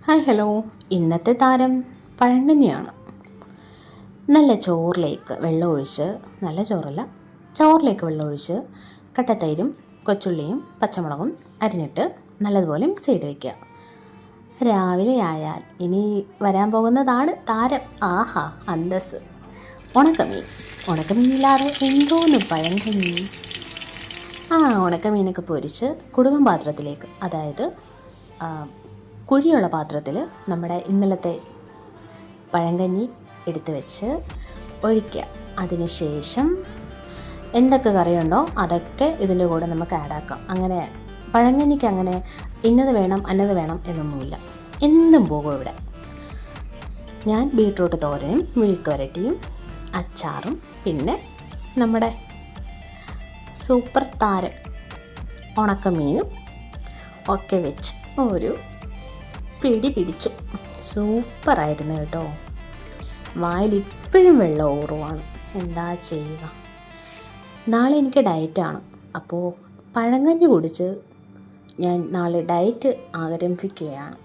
Hi hello. ഇന്നത്തെ താരം പഴങ്കഞ്ഞിയാണ്. നല്ല ചോറിലേക്ക് വെള്ളമൊഴിച്ച്, നല്ല ചോറല്ല, ചോറിലേക്ക് വെള്ളമൊഴിച്ച് കട്ടത്തൈരും കൊച്ചുള്ളിയും പച്ചമുളകും അരിഞ്ഞിട്ട് നല്ലതുപോലെ മിക്സ് ചെയ്ത് വയ്ക്കുക. രാവിലെ ആയാൽ ഇനി വരാൻ പോകുന്നതാണ് താരം. ആഹാ, അന്തസ്. ഉണക്കമീനില്ലാതെ എന്തോന്ന് പഴങ്കഞ്ഞി. ഉണക്കമീനൊക്കെ പൊരിച്ച് കുടുംബ പാത്രത്തിലേക്ക്, അതായത് കുഴിയുള്ള പാത്രത്തിൽ നമ്മുടെ ഇന്നലത്തെ പഴങ്കഞ്ഞി എടുത്ത് വെച്ച് ഒഴിക്കുക. അതിനുശേഷം എന്തൊക്കെ കറിയുണ്ടോ അതൊക്കെ ഇതിൻ്റെ കൂടെ നമുക്ക് ആഡാക്കാം. അങ്ങനെ പഴങ്കഞ്ഞിക്ക് അങ്ങനെ ഇന്നത് വേണം അന്നത് വേണം എന്നൊന്നുമില്ല, എന്തും പോകും ഇവിടെ. ഞാൻ ബീട്രൂട്ട് തോരനും മെഴുക്ക് വരട്ടിയും അച്ചാറും പിന്നെ നമ്മുടെ സൂപ്പർ താരം ഉണക്കമീനും ഒക്കെ വെച്ച് ഒരു പിടിച്ചു. സൂപ്പറായിരുന്നു കേട്ടോ. വായിൽ ഇപ്പോഴും വെള്ളം ഊറുവാണ്. എന്താ ചെയ്യുക. നാളെ എനിക്ക് ഡയറ്റാണ്. അപ്പോൾ പഴങ്കഞ്ഞി കുടിച്ച് ഞാൻ നാളെ ഡയറ്റ് ആരംഭിക്കുകയാണ്.